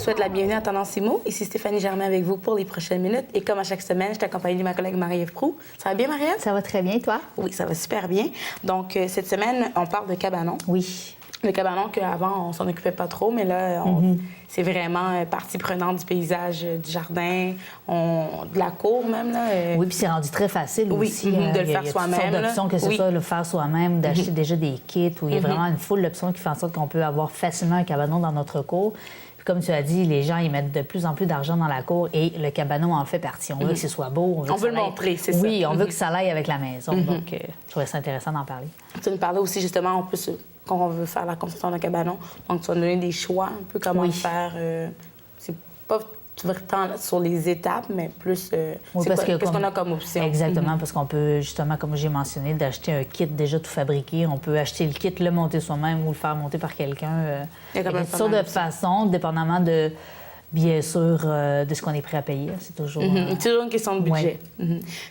souhaite la bienvenue à Tendance Immo. Ici Stéphanie Germain avec vous pour les prochaines minutes. Et comme à chaque semaine, je t'accompagne de ma collègue Marie-Ève Proulx. Ça va bien, Marie-Ève? Ça va très bien, toi? Oui, ça va super bien. Donc, cette semaine, on parle de cabanon. Oui. Le cabanon qu'avant, on s'en occupait pas trop, mais là, c'est vraiment partie prenante du paysage, du jardin, de la cour même. Là. Oui, puis c'est rendu très facile aussi. De le faire soi-même. Il y a toutes sortes d'options, que ce soit le faire soi-même, d'acheter déjà des kits, où il y a vraiment une foule d'options qui fait en sorte qu'on peut avoir facilement un cabanon dans notre cour. Puis comme tu as dit, les gens, ils mettent de plus en plus d'argent dans la cour et le cabanon en fait partie. On veut que ce soit beau. On veut le montrer, c'est ça. Oui, on veut que ça aille avec la maison. Donc, je trouvais ça intéressant d'en parler. Tu nous parlais aussi, justement, quand on veut faire la construction d'un cabanon. Donc, tu vas nous donner des choix, un peu comment le faire. C'est pas tant sur les étapes, mais plus qu'est-ce qu'on a comme option. Exactement, parce qu'on peut, justement, comme j'ai mentionné, d'acheter un kit déjà tout fabriqué. On peut acheter le kit, le monter soi-même ou le faire monter par quelqu'un. Il y a toutes sortes de façons, dépendamment de... Bien sûr, de ce qu'on est prêt à payer. C'est toujours... C'est toujours une question de budget.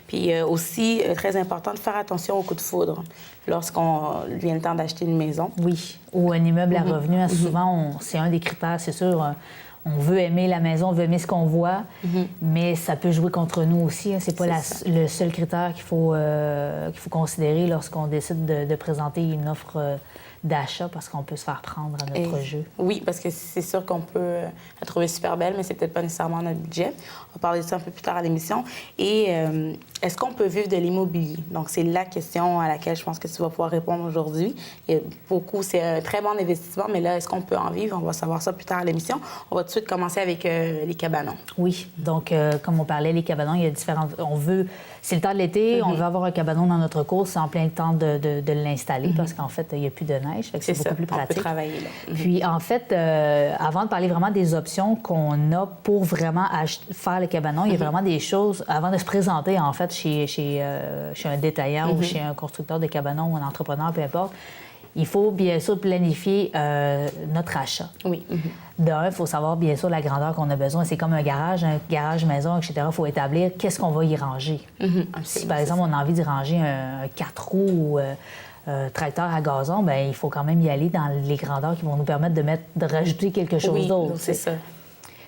Puis aussi, très important de faire attention aux coups de foudre lorsqu'on vient le temps d'acheter une maison. Oui, ou un immeuble à revenus. Souvent, c'est un des critères, c'est sûr. On veut aimer la maison, on veut aimer ce qu'on voit, mais ça peut jouer contre nous aussi. C'est pas le seul critère qu'il faut considérer lorsqu'on décide de présenter une offre d'achat, parce qu'on peut se faire prendre à notre jeu. Oui, parce que c'est sûr qu'on peut la trouver super belle, mais c'est peut-être pas nécessairement notre budget. On va parler de ça un peu plus tard à l'émission. Et est-ce qu'on peut vivre de l'immobilier? Donc, c'est la question à laquelle je pense que tu vas pouvoir répondre aujourd'hui. C'est un très bon investissement, mais là, est-ce qu'on peut en vivre? On va savoir ça plus tard à l'émission. On va tout de suite commencer avec les cabanons. Oui, donc, comme on parlait, les cabanons, il y a différentes... C'est le temps de l'été, on veut avoir un cabanon dans notre cour, c'est en plein temps de l'installer, parce qu'en fait, il n'y a plus de neige, fait que c'est beaucoup plus pratique. On peut travailler là. Puis, en fait, avant de parler vraiment des options qu'on a pour vraiment faire le cabanon, il y a vraiment des choses, avant de se présenter, en fait, chez un détaillant ou chez un constructeur de cabanon ou un entrepreneur, peu importe, il faut bien sûr planifier notre achat. Oui. D'un, il faut savoir bien sûr la grandeur qu'on a besoin. C'est comme un garage maison, etc. Il faut établir qu'est-ce qu'on va y ranger. Si, par exemple, on a envie d'y ranger un 4 roues ou tracteur à gazon, bien, il faut quand même y aller dans les grandeurs qui vont nous permettre de rajouter quelque chose d'autre. Oui, c'est ça.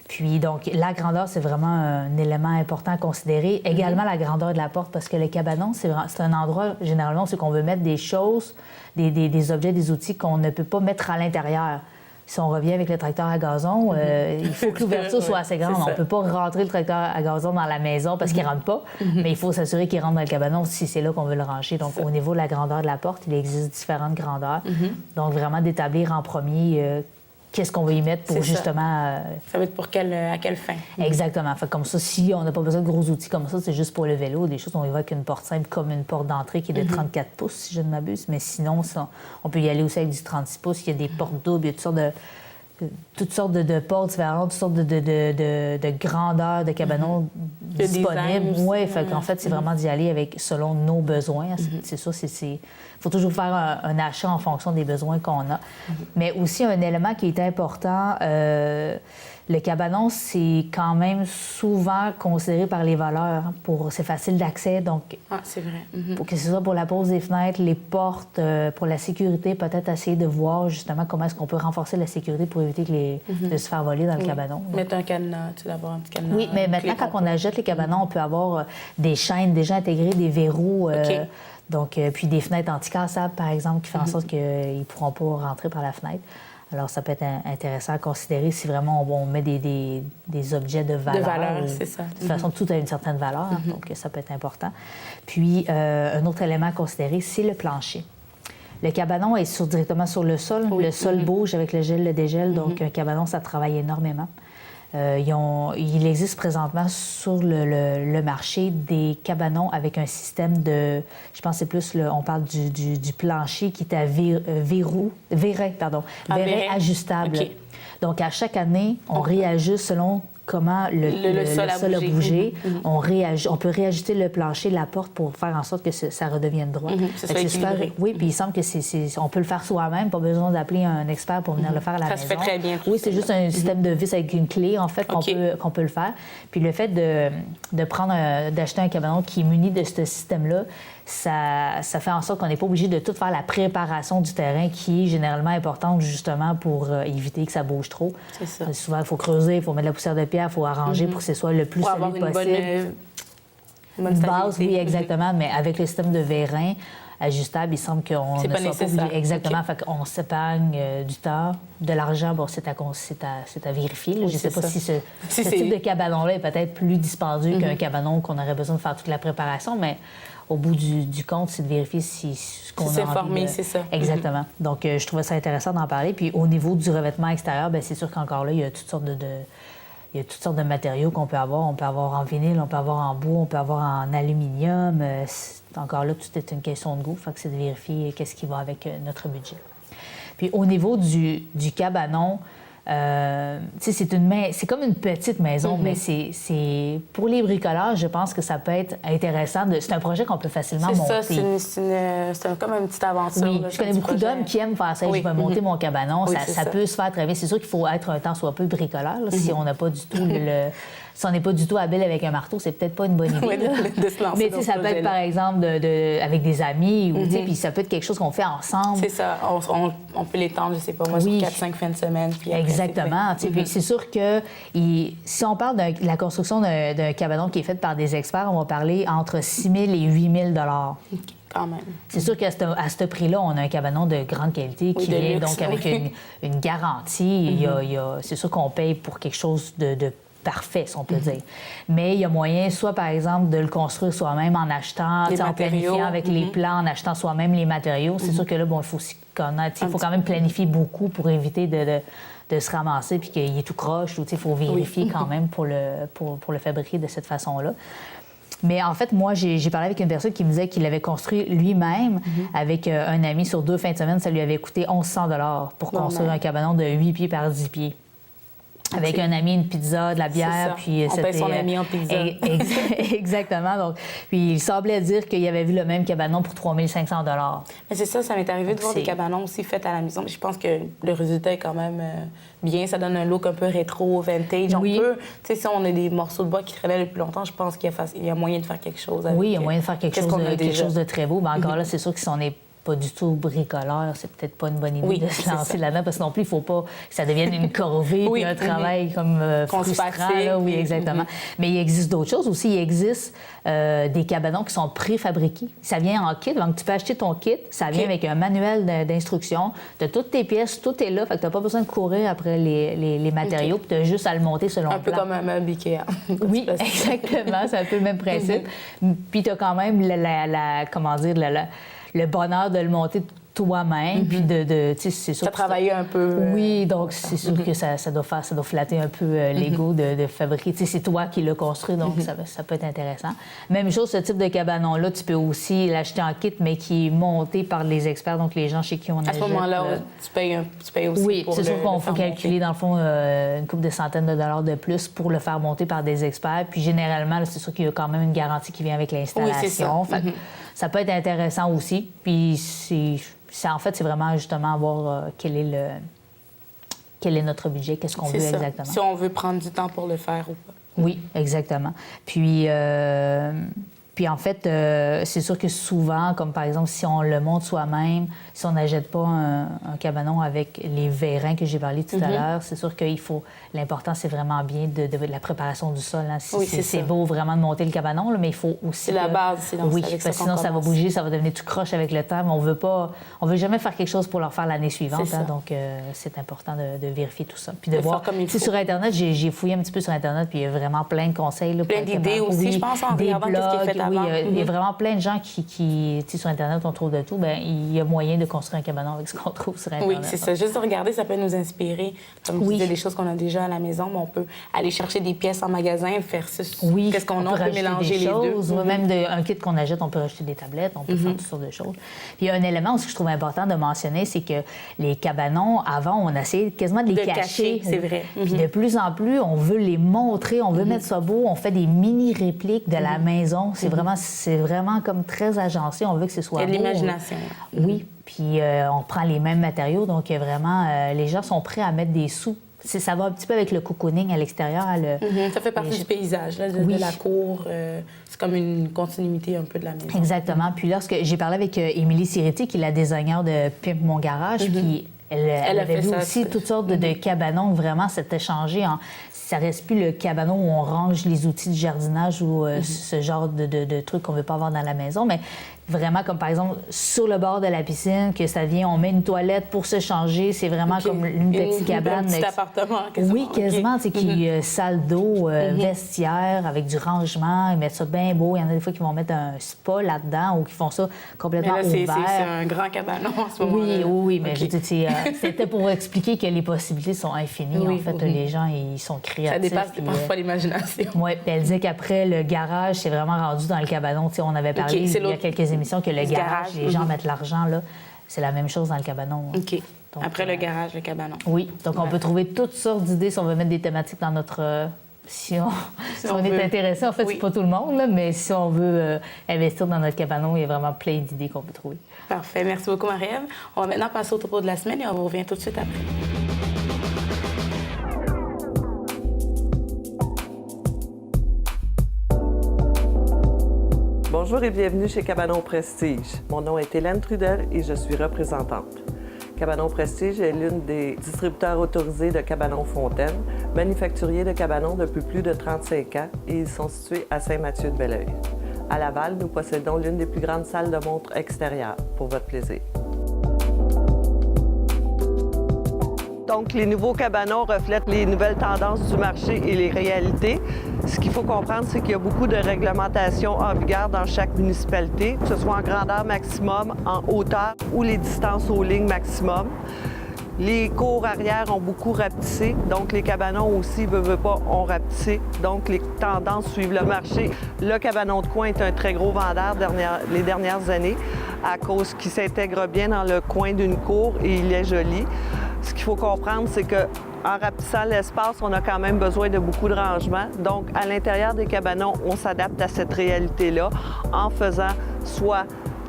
Puis, donc, la grandeur, c'est vraiment un élément important à considérer. Également, la grandeur de la porte, parce que le cabanon, c'est un endroit, généralement, où on veut mettre des choses, des objets, des outils qu'on ne peut pas mettre à l'intérieur. Si on revient avec le tracteur à gazon, il faut que l'ouverture soit assez grande. On ne peut pas rentrer le tracteur à gazon dans la maison parce qu'il ne rentre pas, mais il faut s'assurer qu'il rentre dans le cabanon si c'est là qu'on veut le ranger. Donc, au niveau de la grandeur de la porte, il existe différentes grandeurs. Donc, vraiment d'établir en premier qu'est-ce qu'on va y mettre pour justement... Ça va être pour à quelle fin? Exactement. Fait comme ça, si on n'a pas besoin de gros outils comme ça, c'est juste pour le vélo, des choses, on y va avec une porte simple comme une porte d'entrée qui est de 34 pouces, si je ne m'abuse. Mais sinon, on peut y aller aussi avec du 36 pouces. Il y a des portes doubles, il y a toutes sortes de portes différentes, toutes sortes de grandeurs de cabanons disponibles. Oui, fait qu'en fait, c'est vraiment d'y aller selon nos besoins. C'est ça, il faut toujours faire un achat en fonction des besoins qu'on a. Mais aussi, un élément qui est important, le cabanon, c'est quand même souvent considéré par les valeurs. C'est facile d'accès, donc... Ah, c'est vrai. Pour que ce soit pour la pose des fenêtres, les portes, pour la sécurité, peut-être essayer de voir justement comment est-ce qu'on peut renforcer la sécurité pour éviter de se faire voler dans le cabanon. Mettre un cadenas, d'avoir un petit cadenas. Oui, mais maintenant, quand on achète les cabanons, on peut avoir des chaînes déjà intégrées, des verrous, donc, puis des fenêtres anti-cassables, par exemple, qui font en sorte qu'ils ne pourront pas rentrer par la fenêtre. Alors, ça peut être intéressant à considérer si vraiment on met des objets de valeur. De valeur, c'est ça. De toute façon, tout a une certaine valeur, donc ça peut être important. Puis, un autre élément à considérer, c'est le plancher. Le cabanon est directement sur le sol. Le sol bouge avec le gel, le dégel, donc un cabanon, ça travaille énormément. Il existe présentement sur le marché des cabanons avec un système de... Je pense que c'est plus, on parle du plancher qui est à vérin ajustable. Okay. Donc, à chaque année, on réajuste selon comment le sol a bougé. On peut réajuster le plancher, la porte pour faire en sorte que ça redevienne droit. C'est super. Oui, puis il semble que on peut le faire soi-même, pas besoin d'appeler un expert pour venir le faire à la maison. Ça se fait très bien. Oui, c'est juste un système de vis avec une clé, en fait, qu'on peut le faire. Puis le fait d'acheter un cabanon qui est muni de ce système-là, ça fait en sorte qu'on n'est pas obligé de tout faire la préparation du terrain qui est généralement importante justement pour éviter que ça bouge trop. C'est ça. Souvent, il faut creuser, il faut mettre de la poussière de pierre, il faut arranger pour que ce soit le plus solide possible. Une bonne base, oui, exactement, mais avec le système de vérin ajustable, il semble qu'on ne soit pas obligé. Exactement, fait qu'on s'épargne du temps, de l'argent, bon, c'est à vérifier. Là. Oui, je ne sais pas ça. si ce type de cabanon-là est peut-être plus dispendieux qu'un cabanon qu'on aurait besoin de faire toute la préparation, mais au bout du compte, c'est de vérifier si ce qu'on a envie s'informer, c'est ça. Exactement. Donc, je trouvais ça intéressant d'en parler. Puis au niveau du revêtement extérieur, bien, c'est sûr qu'encore là, il y a toutes sortes il y a toutes sortes de matériaux qu'on peut avoir. On peut avoir en vinyle, on peut avoir en bois, on peut avoir en aluminium. Encore là, tout est une question de goût. Fait que c'est de vérifier qu'est-ce qui va avec notre budget. Puis au niveau du cabanon, c'est comme une petite maison, mais c'est pour les bricoleurs, je pense que ça peut être intéressant. C'est un projet qu'on peut facilement monter. C'est comme une petite aventure. Oui, là, je connais beaucoup d'hommes qui aiment faire ça. Oui. Je vais monter mon cabanon. Oui, ça peut se faire très bien. C'est sûr qu'il faut être un temps soit peu bricoleur. Là, si on n'a pas du tout si on n'est pas du tout habile avec un marteau, c'est peut-être pas une bonne idée. Oui, de se lancer. Mais ça peut être, par exemple, avec des amis, ou puis ça peut être quelque chose qu'on fait ensemble. C'est ça. On peut l'étendre, je sais pas moi, sur 4-5 fins de semaine. Puis après, exactement. Puis c'est sûr que si on parle de la construction d'un cabanon qui est fait par des experts, on va parler entre 6 000 et 8 000 quand même. C'est sûr qu'à ce prix-là, on a un cabanon de grande qualité qui est donc avec une garantie. C'est sûr qu'on paye pour quelque chose de parfait, si on peut dire. Mais il y a moyen, soit par exemple, de le construire soi-même en achetant, en planifiant avec les plans, en achetant soi-même les matériaux. C'est sûr que là, bon, il faut aussi connaître, il faut quand même planifier beaucoup pour éviter de se ramasser puis qu'il est tout croche. Il faut vérifier quand même pour le fabriquer de cette façon-là. Mais en fait, moi, j'ai parlé avec une personne qui me disait qu'il avait construit lui-même avec un ami sur 2 fins de semaine. Ça lui avait coûté 1 100 $ pour construire un cabanon de 8 pieds par 10 pieds. Avec un ami, une pizza, de la bière, puis on paye son ami en pizza. Exactement. Donc, puis il semblait dire qu'il avait vu le même cabanon pour 3 500 $. Mais c'est ça m'est arrivé de voir des cabanons aussi faits à la maison. Je pense que le résultat est quand même bien. Ça donne un look un peu rétro, vintage. Oui. Si on a des morceaux de bois qui traînaient depuis longtemps, je pense qu'il y a moyen de faire quelque chose avec. Oui, il y a moyen de faire quelque chose de très beau. Mais encore là, c'est sûr que si on n'est pas du tout bricoleur, c'est peut-être pas une bonne idée de se lancer là-dedans, parce que non plus, il ne faut pas que ça devienne une corvée puis un travail comme frustrant. Là, oui, exactement. Mais il existe d'autres choses aussi. Il existe des cabanons qui sont préfabriqués. Ça vient en kit. Donc, tu peux acheter ton kit. Ça vient avec un manuel d'instruction. Tu as toutes tes pièces, tout est là. Fait que tu n'as pas besoin de courir après les matériaux. Puis tu as juste à le monter selon le plan. Un peu comme un meuble Ikea. Oui, exactement. C'est un peu le même principe. Puis tu as quand même le bonheur de le monter toi-même, puis c'est sûr. Ça travaille un peu. Oui, donc c'est sûr que ça doit flatter un peu l'ego de fabriquer. Tu sais, c'est toi qui l'as construit, donc ça peut être intéressant. Même chose, ce type de cabanon-là, tu peux aussi l'acheter en kit, mais qui est monté par les experts, donc les gens chez qui on achète. À ce moment-là, tu payes aussi. Oui, c'est sûr qu'on faut calculer, dans le fond, une couple de centaines de dollars de plus pour le faire monter par des experts. Puis généralement, c'est sûr qu'il y a quand même une garantie qui vient avec l'installation. Oui, c'est ça. Fait ça peut être intéressant aussi. Puis en fait, c'est vraiment justement voir quel est notre budget, qu'est-ce qu'on veut exactement. Si on veut prendre du temps pour le faire ou pas. Oui, exactement. Puis en fait, c'est sûr que souvent, comme par exemple, si on le monte soi-même, si on n'achète pas un cabanon avec les vérins que j'ai parlé tout à l'heure, c'est sûr qu'il faut... L'important, c'est vraiment bien de la préparation du sol. Hein. C'est beau vraiment de monter le cabanon, là, mais il faut aussi... C'est la base, sinon, oui, parce que sinon ça va bouger, ça va devenir tout croche avec le temps, mais on veut jamais faire quelque chose pour leur faire l'année suivante. Hein, donc, c'est important de vérifier tout ça. Puis de voir... Sur Internet, j'ai fouillé un petit peu sur Internet, puis il y a vraiment plein de conseils. Là, plein d'idées aussi, je pense, en regardant ce qui est fait avant. Oui, il y a vraiment plein de gens qui sur Internet, on trouve de tout. Bien, il y a moyen de construire un cabanon avec ce qu'on trouve sur Internet. Oui, c'est ça. Juste de regarder, ça peut nous inspirer. Comme tu disais, des choses qu'on a déjà à la maison, mais on peut aller chercher des pièces en magasin, faire ça. Qu'est-ce qu'on a, on peut mélanger les deux. Même un kit qu'on achète, on peut acheter des tablettes, on peut faire toutes sortes de choses. Puis il y a un élément aussi que je trouve important de mentionner, c'est que les cabanons, avant, on essayait quasiment de les cacher. C'est vrai. Puis de plus en plus, on veut les montrer, on veut mettre ça beau, on fait des mini-répliques de la maison. C'est vraiment comme très agencé, on veut que ce soit beau. Il y a de l'imagination. Oui, puis on prend les mêmes matériaux, donc vraiment, les gens sont prêts à mettre des sous ça va un petit peu avec le cocooning à l'extérieur. Ça fait partie du paysage, là, de la cour. C'est comme une continuité un peu de la maison. Exactement. Puis lorsque j'ai parlé avec Émilie Siretti, qui est la designer de Pimp Mon Garage, puis elle avait vu aussi toutes sortes de cabanons. Vraiment, c'était changé en... Ça reste plus le cabanon où on range les outils de jardinage ou ce genre de trucs qu'on veut pas avoir dans la maison, mais vraiment comme par exemple sur le bord de la piscine, que ça vient, on met une toilette pour se changer. C'est vraiment comme une petite cabane. Un petit appartement, quasiment. Oui, quasiment. C'est qui salle d'eau, vestiaire, avec du rangement. Ils mettent ça bien beau. Il y en a des fois qui vont mettre un spa là-dedans ou qui font ça complètement ouvert. C'est un grand cabanon en ce moment-là. Oui, mais c'était pour expliquer que les possibilités sont infinies. En fait, les gens, ils sont créatifs. Ça dépasse parfois l'imagination. Oui, puis elle disait qu'après, le garage, c'est vraiment rendu dans le cabanon. On avait parlé il y a quelques émissions que le garage, les gens mettent l'argent là. C'est la même chose dans le cabanon. OK. Donc, après le garage, le cabanon. Oui. Donc, on peut trouver toutes sortes d'idées si on veut mettre des thématiques dans notre... Si on est intéressé, en fait, c'est pas tout le monde, là, mais si on veut investir dans notre cabanon, il y a vraiment plein d'idées qu'on peut trouver. Parfait. Merci beaucoup, Marie-Ève. On va maintenant passer au topo de la semaine et on revient tout de suite après. Bonjour et bienvenue chez Cabanon Prestige. Mon nom est Hélène Trudel et je suis représentante. Cabanon Prestige est l'une des distributeurs autorisés de Cabanon Fontaine, manufacturier de cabanons depuis plus de 35 ans et ils sont situés à Saint-Mathieu-de-Belleuil. À Laval, nous possédons l'une des plus grandes salles de montre extérieures pour votre plaisir. Donc, les nouveaux cabanons reflètent les nouvelles tendances du marché et les réalités. Ce qu'il faut comprendre, c'est qu'il y a beaucoup de réglementations en vigueur dans chaque municipalité, que ce soit en grandeur maximum, en hauteur ou les distances aux lignes maximum. Les cours arrière ont beaucoup rapetissé, donc les cabanons aussi, veut pas, ont rapetissé. Donc, les tendances suivent le marché. Le cabanon de coin est un très gros vendeur les dernières années à cause qu'il s'intègre bien dans le coin d'une cour et il est joli. Ce qu'il faut comprendre, c'est qu'en rapetissant l'espace, on a quand même besoin de beaucoup de rangement. Donc, à l'intérieur des cabanons, on s'adapte à cette réalité-là en faisant soit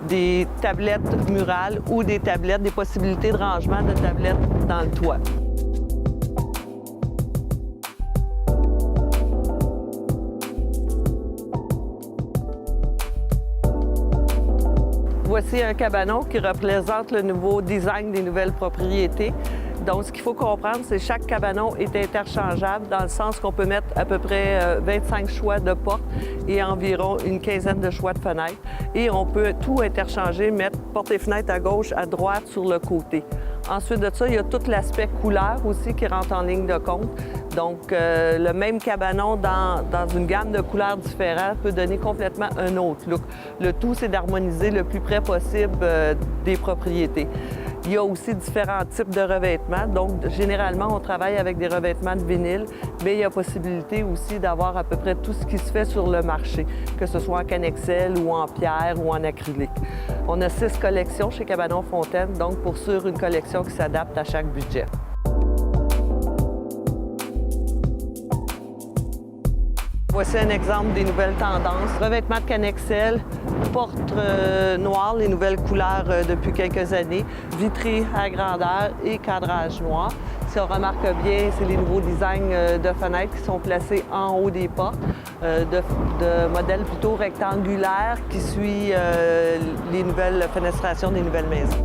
des tablettes murales ou des possibilités de rangement de tablettes dans le toit. Voici un cabanon qui représente le nouveau design des nouvelles propriétés. Donc, ce qu'il faut comprendre, c'est que chaque cabanon est interchangeable dans le sens qu'on peut mettre à peu près 25 choix de portes et environ une quinzaine de choix de fenêtres. Et on peut tout interchanger, mettre portes et fenêtres à gauche, à droite, sur le côté. Ensuite de ça, il y a tout l'aspect couleur aussi qui rentre en ligne de compte. Donc, le même cabanon dans une gamme de couleurs différentes peut donner complètement un autre look. Le tout, c'est d'harmoniser le plus près possible des propriétés. Il y a aussi différents types de revêtements. Donc, généralement, on travaille avec des revêtements de vinyle, mais il y a possibilité aussi d'avoir à peu près tout ce qui se fait sur le marché, que ce soit en cannexelle ou en pierre ou en acrylique. On a 6 collections chez Cabanon Fontaine, donc pour sûr, une collection qui s'adapte à chaque budget. Voici un exemple des nouvelles tendances. Revêtement de cannexelle, porte noire, les nouvelles couleurs depuis quelques années, vitrée à grandeur et cadrage noir. Si on remarque bien, c'est les nouveaux designs de fenêtres qui sont placés en haut des portes, de modèles plutôt rectangulaires qui suivent les nouvelles fenestrations des nouvelles maisons.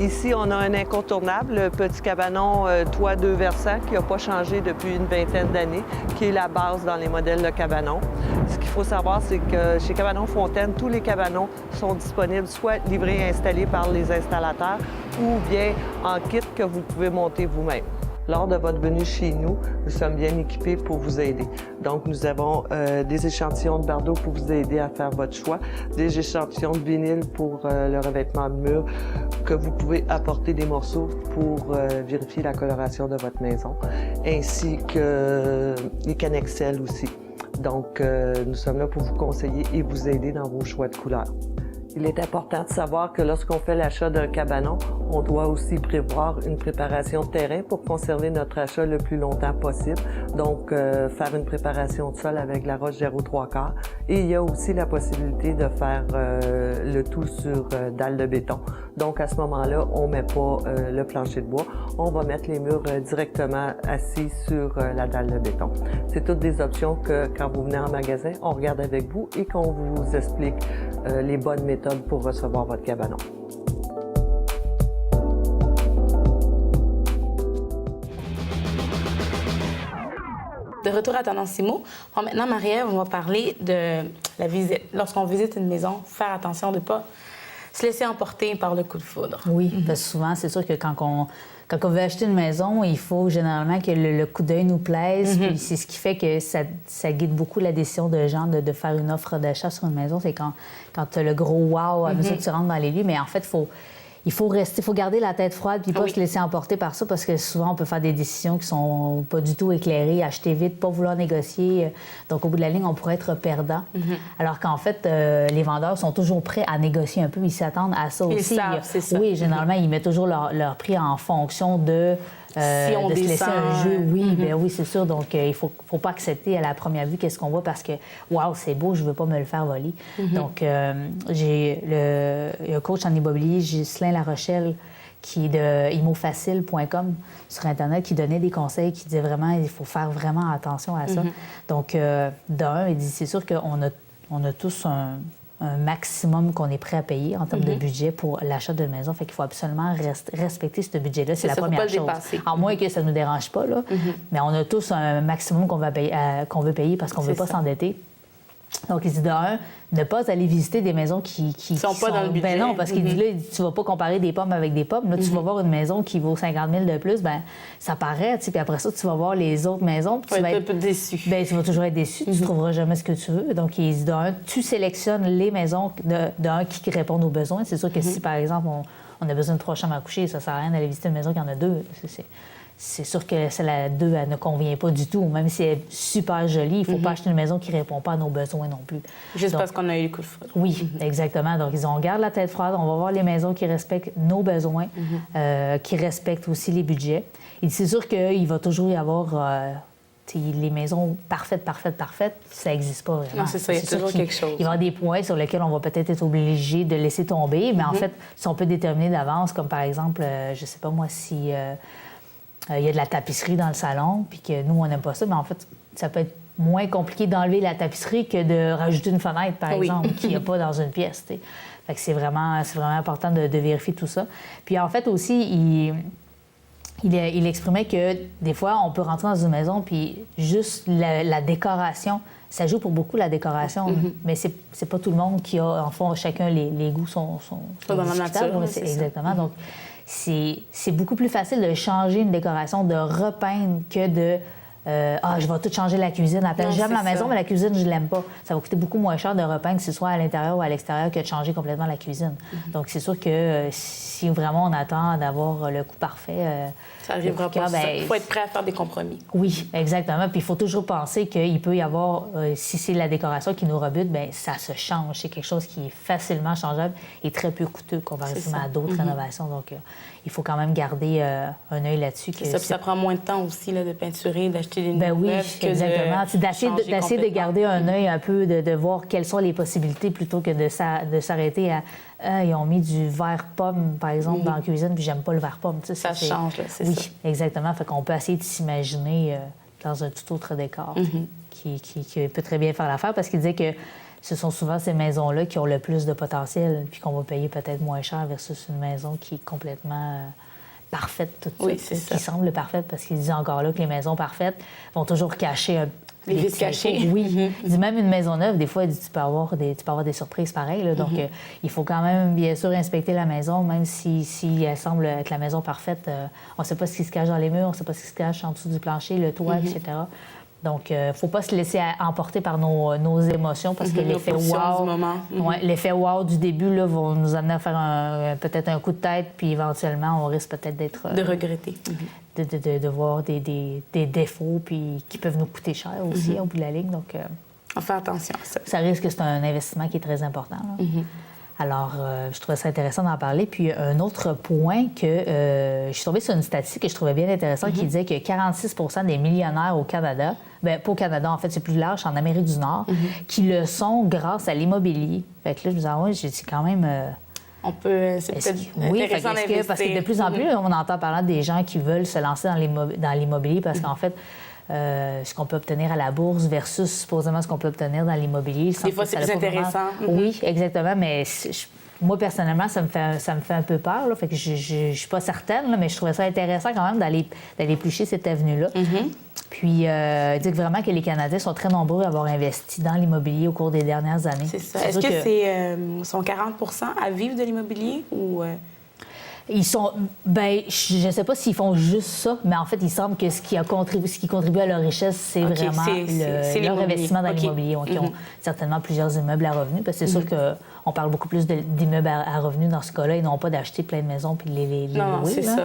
Ici, on a un incontournable, le petit cabanon toit 2 versants qui n'a pas changé depuis une vingtaine d'années, qui est la base dans les modèles de cabanon. Ce qu'il faut savoir, c'est que chez Cabanon Fontaine, tous les cabanons sont disponibles soit livrés et installés par les installateurs ou bien en kit que vous pouvez monter vous-même. Lors de votre venue chez nous, nous sommes bien équipés pour vous aider. Donc, nous avons des échantillons de bardeaux pour vous aider à faire votre choix, des échantillons de vinyle pour le revêtement de mur, que vous pouvez apporter des morceaux pour vérifier la coloration de votre maison, ainsi que les cannexelles aussi. Donc, nous sommes là pour vous conseiller et vous aider dans vos choix de couleurs. Il est important de savoir que lorsqu'on fait l'achat d'un cabanon, on doit aussi prévoir une préparation de terrain pour conserver notre achat le plus longtemps possible. Donc, faire une préparation de sol avec la roche 0,3/4 Et il y a aussi la possibilité de faire le tout sur dalle de béton. Donc, à ce moment-là, on ne met pas le plancher de bois. On va mettre les murs directement assis sur la dalle de béton. C'est toutes des options que, quand vous venez en magasin, on regarde avec vous et qu'on vous explique les bonnes méthodes pour recevoir votre cabanon. De retour à Tendance IMO, bon, maintenant, Marie-Ève, on va parler de la visite. Lorsqu'on visite une maison, faire attention de ne pas se laisser emporter par le coup de foudre. Oui, parce que souvent, c'est sûr que quand on veut acheter une maison, il faut généralement que le coup d'œil nous plaise. Puis c'est ce qui fait que ça guide beaucoup la décision de gens de faire une offre d'achat sur une maison. C'est quand tu as le gros wow à mesure que tu rentres dans les lieux. Mais en fait, il faut garder la tête froide puis pas se laisser emporter par ça parce que souvent, on peut faire des décisions qui sont pas du tout éclairées, acheter vite, pas vouloir négocier. Donc, au bout de la ligne, on pourrait être perdant. Alors qu'en fait, les vendeurs sont toujours prêts à négocier un peu. Ils s'attendent à ça aussi. Ils savent, c'est ça. Oui, généralement, ils mettent toujours leur prix en fonction de... si on de se laisser descend... un jeu, oui, ben oui, c'est sûr. Donc, il faut pas accepter à la première vue qu'est-ce qu'on voit parce que, waouh, c'est beau, je veux pas me le faire voler. Donc, j'ai un coach en immobilier, Ghislain Larochelle, qui est de immofacile.com sur Internet, qui donnait des conseils, qui disait vraiment, il faut faire vraiment attention à ça. Donc, d'un, il dit, c'est sûr qu'on a tous un maximum qu'on est prêt à payer en termes de budget pour l'achat d'une maison. Fait qu'il faut absolument respecter ce budget-là. C'est la première chose. À moins que ça ne nous dérange pas, là. Mais on a tous un maximum qu'on veut payer parce qu'on ne veut pas s'endetter. Donc, il dit ne pas aller visiter des maisons qui sont pas dans le budget. Ben non, parce qu'il dit là, tu vas pas comparer des pommes avec des pommes. Là, tu vas voir une maison qui vaut 50 000 de plus, ben ça paraît, tu sais. Puis après ça, tu vas voir les autres maisons. Puis tu vas être un peu déçu. Ben tu vas toujours être déçu. Tu trouveras jamais ce que tu veux. Donc, il dit tu sélectionnes les maisons qui répondent aux besoins. C'est sûr que si, par exemple, on a besoin de 3 chambres à coucher, ça sert à rien d'aller visiter une maison qui en a 2. C'est sûr que celle à 2, elle ne convient pas du tout. Même si elle est super jolie, il ne faut pas acheter une maison qui ne répond pas à nos besoins non plus. Juste parce qu'on a eu le coup de foudre. Oui, exactement. Donc, on garde la tête froide. On va voir les maisons qui respectent nos besoins, qui respectent aussi les budgets. Et c'est sûr qu'il va toujours y avoir... les maisons parfaites, ça n'existe pas vraiment. Non, c'est ça, il y a toujours quelque chose. Il va y avoir des points sur lesquels on va peut-être être obligé de laisser tomber, mais en fait, si on peut déterminer d'avance, comme par exemple, je ne sais pas moi, si... il y a de la tapisserie dans le salon, puis que nous, on n'aime pas ça, mais en fait, ça peut être moins compliqué d'enlever la tapisserie que de rajouter une fenêtre, par exemple, qu'il n'y a pas dans une pièce. T'sais. Fait que c'est vraiment important de vérifier tout ça. Puis en fait aussi, il exprimait que des fois, on peut rentrer dans une maison, puis juste la décoration, ça joue pour beaucoup la décoration, mais c'est pas tout le monde qui a, en fond, chacun, les goûts sont dans la nature. Oui, exactement. Donc, c'est beaucoup plus facile de changer une décoration, de repeindre que de je vais tout changer la cuisine. J'aime la maison, mais la cuisine, je l'aime pas. Ça va coûter beaucoup moins cher de repeindre, que ce soit à l'intérieur ou à l'extérieur, que de changer complètement la cuisine. Donc, c'est sûr que si vraiment on attend d'avoir le coup parfait... ça n'arrivera pas. Il faut être prêt à faire des compromis. Oui, exactement. Puis il faut toujours penser qu'il peut y avoir, si c'est la décoration qui nous rebute, bien, ça se change. C'est quelque chose qui est facilement changeable et très peu coûteux comparativement à d'autres rénovations. Donc, il faut quand même garder un œil là-dessus. Ça prend moins de temps aussi là, de peinturer, d'acheter des nouveaux meubles que exactement. D'essayer de garder un œil un peu, de voir quelles sont les possibilités plutôt que de s'arrêter à ils ont mis du vert pomme, par exemple, dans la cuisine, puis j'aime pas le vert pomme. Tu sais, ça change, là, c'est ça. Oui, exactement. Fait qu'on peut essayer de s'imaginer dans un tout autre décor qui peut très bien faire l'affaire parce qu'il disait que ce sont souvent ces maisons-là qui ont le plus de potentiel puis qu'on va payer peut-être moins cher versus une maison qui est complètement parfaite tout de suite, qui semble parfaite parce qu'il dit encore là que les maisons parfaites vont toujours cacher les vices cachés. Oui. Il dit même une maison neuve, des fois, il dit, tu peux avoir des surprises pareilles. Là. Donc, il faut quand même, bien sûr, inspecter la maison, même si elle semble être la maison parfaite. On ne sait pas ce qui se cache dans les murs, on ne sait pas ce qui se cache en dessous du plancher, le toit, etc. Donc, il ne faut pas se laisser emporter par nos émotions parce que l'effet wow, l'effet wow du début là, va nous amener à faire peut-être un coup de tête, puis éventuellement, on risque peut-être d'être... de regretter. De voir des défauts puis qui peuvent nous coûter cher aussi au bout de la ligne. Donc, on fait attention à ça. Ça risque que c'est un investissement qui est très important. Alors, je trouvais ça intéressant d'en parler. Puis, un autre point que je suis tombée sur une statistique que je trouvais bien intéressante qui disait que 46 des millionnaires au Canada, bien, pas au Canada, en fait, c'est plus large, en Amérique du Nord, qui le sont grâce à l'immobilier. Fait que là, je me disais, ouais, j'ai dit quand même... On peut, c'est peut-être intéressant d'investir. Parce que de plus en plus, on entend parler des gens qui veulent se lancer dans l'immobilier parce qu'en fait, ce qu'on peut obtenir à la bourse versus supposément ce qu'on peut obtenir dans l'immobilier. Des fois, c'est plus intéressant. Oui, exactement, mais moi, personnellement, ça me fait un peu peur. Là, fait que je ne suis pas certaine, là, mais je trouvais ça intéressant quand même d'aller éplucher cette avenue-là. Puis, dire vraiment que les Canadiens sont très nombreux à avoir investi dans l'immobilier au cours des dernières années. C'est ça. Est-ce que sont 40 à vivre de l'immobilier ou... Ils sont... Bien, je ne sais pas s'ils font juste ça, mais en fait, il semble que ce qui contribue à leur richesse, c'est vraiment leur investissement dans l'immobilier. Ils ont certainement plusieurs immeubles à revenus, parce que c'est sûr qu'on parle beaucoup plus d'immeubles à revenus dans ce cas-là, et non pas d'acheter plein de maisons puis de les louer. Non, c'est ça.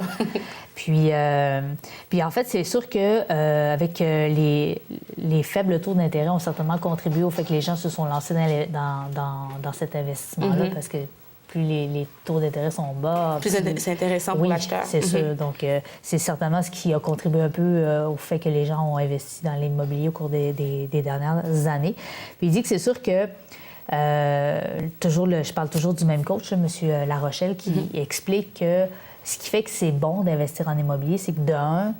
Puis en fait, c'est sûr que avec les faibles taux d'intérêt ont certainement contribué au fait que les gens se sont lancés dans cet investissement-là, parce que plus les taux d'intérêt sont bas... Plus c'est intéressant pour l'acheteur. C'est sûr. Donc, c'est certainement ce qui a contribué un peu au fait que les gens ont investi dans l'immobilier au cours des dernières années. Puis il dit que c'est sûr que... je parle toujours du même coach, M. Larochelle, qui explique que ce qui fait que c'est bon d'investir en immobilier, c'est que d'un,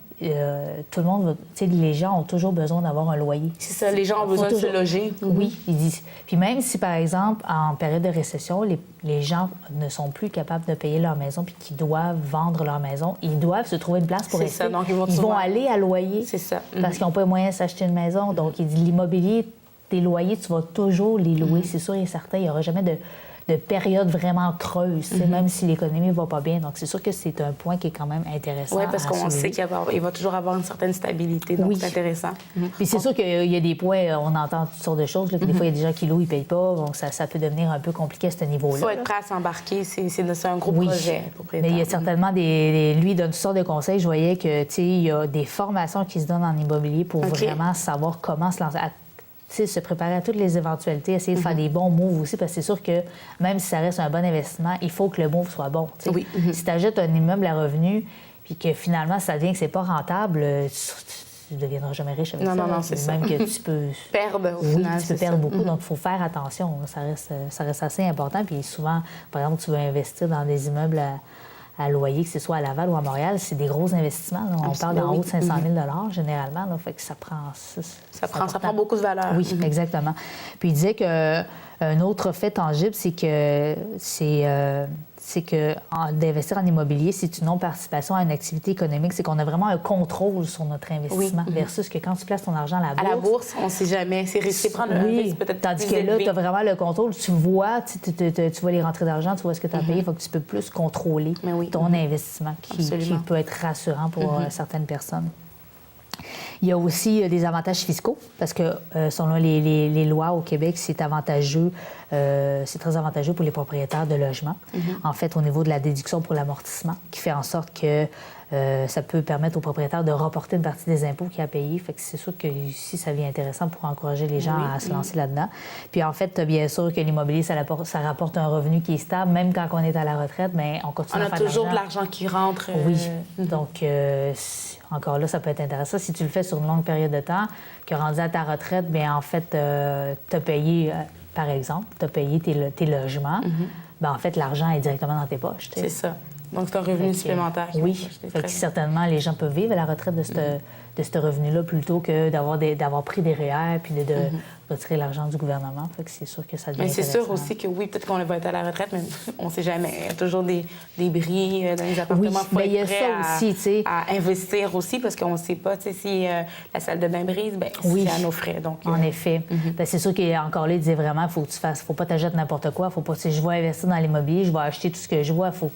tout le monde, les gens ont toujours besoin d'avoir un loyer. C'est ça, les gens ont besoin de se loger. Oui, ils disent. Puis même si, par exemple, en période de récession, les gens ne sont plus capables de payer leur maison puis qu'ils doivent vendre leur maison, ils doivent se trouver une place pour rester. Ça, donc ils vont aller à loyer. C'est ça. Parce qu'ils n'ont pas les moyens de s'acheter une maison. Donc, il dit l'immobilier, tes loyers, tu vas toujours les louer. C'est sûr et certain. Il n'y aura jamais de période vraiment creuse, même si l'économie ne va pas bien. Donc, c'est sûr que c'est un point qui est quand même intéressant. Oui, parce qu'on sait qu'il va toujours avoir une certaine stabilité, donc c'est intéressant. Puis c'est sûr qu'il y a des points, on entend toutes sortes de choses, là, que des fois, il y a des gens qui louent, ils ne payent pas, donc ça peut devenir un peu compliqué à ce niveau-là. Il faut être prêt à s'embarquer, c'est un gros projet. Mais il y a certainement lui, il donne toutes sortes de conseils. Je voyais que, il y a des formations qui se donnent en immobilier pour vraiment savoir comment se lancer. Se préparer à toutes les éventualités, essayer de faire des bons moves aussi, parce que c'est sûr que même si ça reste un bon investissement, il faut que le move soit bon. Oui. Si tu achètes un immeuble à revenu, puis que finalement, ça devient que c'est pas rentable, tu ne deviendras jamais riche avec ça. Non, c'est ça. Même que tu peux... perdre au final. Tu peux perdre beaucoup, donc il faut faire attention. Ça reste assez important. Puis souvent, par exemple, tu veux investir dans des immeubles à loyer, que ce soit à Laval ou à Montréal, c'est des gros investissements. On parle d'en haut de 500 000 généralement. Là, fait que ça prend beaucoup de valeur. Oui, exactement. Puis il disait qu'un autre fait tangible, c'est que d'investir en immobilier, c'est une non-participation à une activité économique. C'est qu'on a vraiment un contrôle sur notre investissement versus que quand tu places ton argent à la bourse... on ne sait jamais. C'est risqué prendre un risque peut-être tandis plus que là, élevé. tu as vraiment le contrôle. Tu vois, tu vois les rentrées d'argent, tu vois ce que tu as payé. Il faut que tu peux plus contrôler ton investissement qui peut être rassurant pour certaines personnes. Il y a aussi des avantages fiscaux, parce que selon les lois au Québec, c'est avantageux, c'est très avantageux pour les propriétaires de logements. En fait, au niveau de la déduction pour l'amortissement, qui fait en sorte que ça peut permettre aux propriétaires de reporter une partie des impôts qu'il a payés. Fait que c'est sûr que ici, ça devient intéressant pour encourager les gens à se lancer là-dedans. Puis en fait, bien sûr que l'immobilier, ça rapporte un revenu qui est stable, même quand on est à la retraite, mais on continue à faire de l'argent. On a toujours de l'argent qui rentre. Oui. Donc, encore là, ça peut être intéressant. Si tu le fais sur une longue période de temps, que rendu à ta retraite, bien en fait, tu as payé, par exemple, tu as payé tes logements, bien en fait, l'argent est directement dans tes poches. C'est ça. Donc, c'est un revenu supplémentaire. Oui. Fait que certainement, les gens peuvent vivre à la retraite de ce revenu-là plutôt que d'avoir pris des REER puis de retirer l'argent du gouvernement. Fait que c'est sûr que ça devient intéressant. Mais c'est sûr aussi que oui, peut-être qu'on va être à la retraite, mais on ne sait jamais. Il y a toujours des bris dans les appartements. Oui, il y a ça aussi, à investir aussi parce qu'on ne sait pas si la salle de bain brise, bien, c'est à nos frais. Donc, en effet. Ben, c'est sûr qu'encore là, il disait vraiment, il faut que tu fasses, faut pas t'acheter n'importe quoi. Faut pas, si je vais investir dans l'immobilier, je vais acheter tout ce que je vois. Faut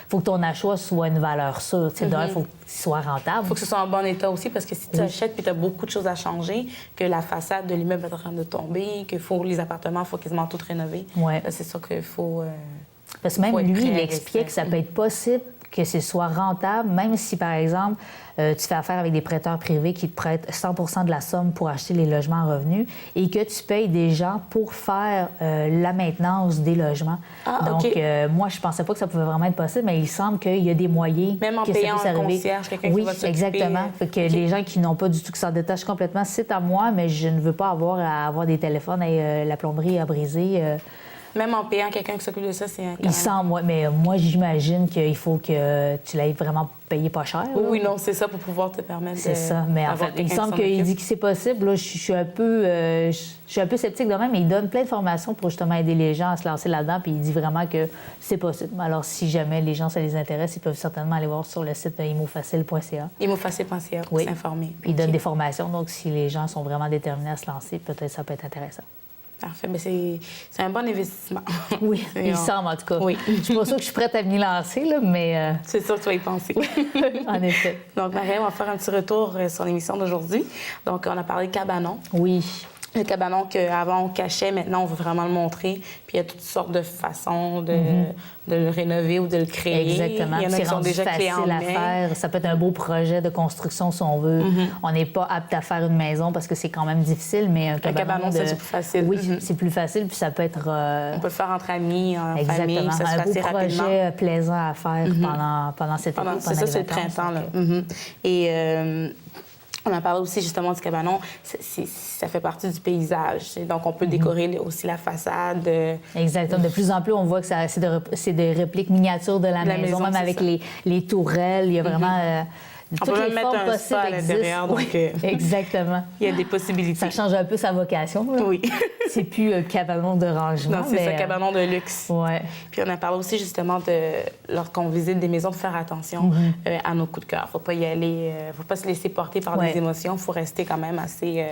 que ton achat soit une valeur sûre. D'un, il faut qu'il soit rentable. Il faut que ce soit en bon état aussi parce que si tu achètes puis tu as beaucoup de choses à changer, que la façade de l'immeuble est en train de tomber, que les appartements, il faut quasiment tout rénover. Ouais. C'est sûr qu'il faut... Parce que même lui, il expliquait que ça peut être possible que ce soit rentable, même si, par exemple, tu fais affaire avec des prêteurs privés qui te prêtent 100 de la somme pour acheter les logements en revenu et que tu payes des gens pour faire la maintenance des logements. Donc, moi, je pensais pas que ça pouvait vraiment être possible, mais il semble qu'il y a des moyens même en que payant ça puisse un arriver. concierge, quelqu'un Oui, qui va s'occuper. exactement. Fait que les gens qui n'ont pas du tout, qui s'en détachent complètement, c'est à moi, mais je ne veux pas avoir à avoir des téléphones et la plomberie a brisé. Même en payant quelqu'un qui s'occupe de ça, c'est Il semble, ouais, mais moi, j'imagine qu'il faut que tu l'aies vraiment payé pas cher. Là. Oui, non, c'est ça pour pouvoir te permettre de... C'est ça, mais en fait, il semble qu'il dit que c'est possible. Là, je suis un peu sceptique de même, mais il donne plein de formations pour justement aider les gens à se lancer là-dedans, puis il dit vraiment que c'est possible. Alors, si jamais les gens, ça les intéresse, ils peuvent certainement aller voir sur le site imofacile.ca. Imofacile.ca pour s'informer. Puis il donne des formations, donc si les gens sont vraiment déterminés à se lancer, peut-être ça peut être intéressant. Parfait. Bien, c'est un bon investissement. Oui, il semble en tout cas. Oui. Je suis pas sûre que je suis prête à m'y lancer, là, mais... C'est sûr que tu vas y penser. En effet. Donc, Marie-Ève, on va faire un petit retour sur l'émission d'aujourd'hui. Donc, on a parlé de cabanon. Oui. Le cabanon qu'avant on cachait, maintenant on veut vraiment le montrer. Puis il y a toutes sortes de façons de le rénover ou de le créer. Exactement. Il y en a qui sont déjà clés en facile à main. faire. Ça peut être un beau projet de construction si on veut. On n'est pas apte à faire une maison parce que c'est quand même difficile, mais un cabanon, c'est plus facile. Oui, c'est plus facile, puis ça peut être... On peut le faire entre amis, en Exactement. famille, ça se fait un beau assez rapidement. projet plaisant à faire pendant cet été. C'est ça, c'est le printemps. Là. Et on a parlé aussi justement du cabanon. Ça fait partie du paysage. Donc, on peut décorer aussi la façade. Exactement. De plus en plus, on voit que c'est des répliques miniatures de la maison, même avec les tourelles. Il y a vraiment... On peut même mettre un spa à l'intérieur. Donc, exactement. Il y a des possibilités. Ça change un peu sa vocation. Là. Oui. C'est plus un cabanon de rangement. Non, c'est ça, cabanon de luxe. Ouais. Puis on a parlé aussi justement lorsqu'on visite des maisons, de faire attention à nos coups de cœur. Faut pas y aller, faut pas se laisser porter par des émotions. Faut rester quand même assez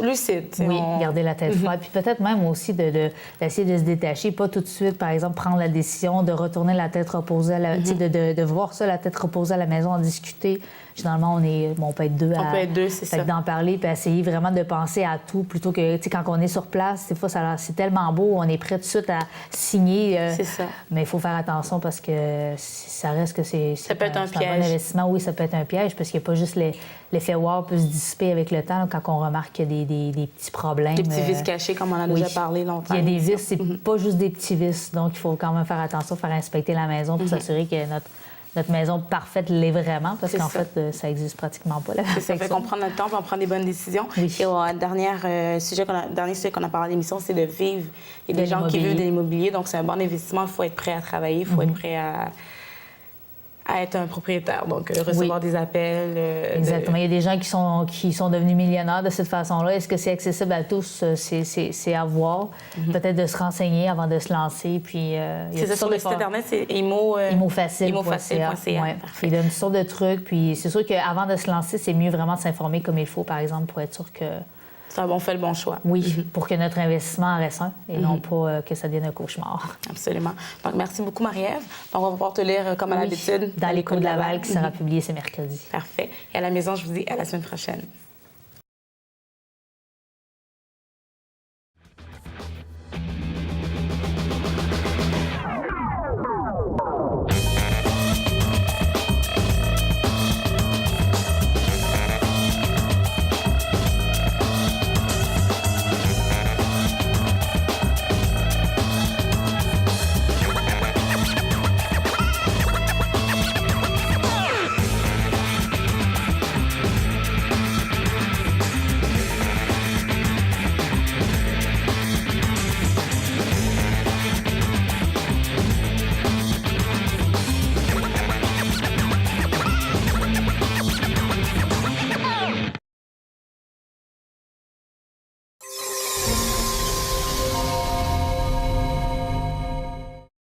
lucide. Oui, garder la tête froide. Puis peut-être même aussi d'essayer de se détacher, pas tout de suite, par exemple, prendre la décision de retourner la tête reposée, de voir ça, la tête reposée à la maison, en discuter. Généralement, on peut être deux. On peut être deux, c'est ça. D'en parler, puis essayer vraiment de penser à tout, plutôt que, quand on est sur place, des fois, c'est tellement beau, on est prêt tout de suite à signer. C'est ça. Mais il faut faire attention parce que ça reste que c'est peut être un piège. Un bon investissement. Oui, ça peut être un piège parce qu'il n'y a pas juste l'effet wow peut se dissiper avec le temps, là, quand on remarque qu'il y a des petits problèmes. Des petits vices cachés, comme on en a déjà parlé longtemps. Il y a des vices, c'est pas juste des petits vices. Donc, il faut quand même faire attention, faire inspecter la maison pour s'assurer que notre maison parfaite l'est vraiment, parce qu'en fait, ça existe pratiquement pas. Ça fait qu'on prend notre temps, on prend des bonnes décisions. Oui. Et le dernier sujet qu'on a parlé à l'émission, c'est de vivre. Il y a des gens qui vivent de l'immobilier, donc c'est un bon investissement. Il faut être prêt à travailler, il faut être prêt à être un propriétaire, donc recevoir des appels. Exactement. Il y a des gens qui sont devenus millionnaires de cette façon-là. Est-ce que c'est accessible à tous? C'est à voir. Peut-être de se renseigner avant de se lancer. Puis, c'est ça, sur le site Internet, c'est imofacile.ca. Ouais. Il donne une sorte de trucs. Puis c'est sûr qu'avant de se lancer, c'est mieux vraiment de s'informer comme il faut, par exemple, pour être sûr que... On fait le bon choix. Oui, pour que notre investissement reste un et non pas que ça devienne un cauchemar. Absolument. Donc, merci beaucoup, Marie-Ève. Donc, on va pouvoir te lire, comme à l'habitude, dans l'Écho de Laval, qui sera publié ce mercredi. Parfait. Et à la maison, je vous dis à la semaine prochaine.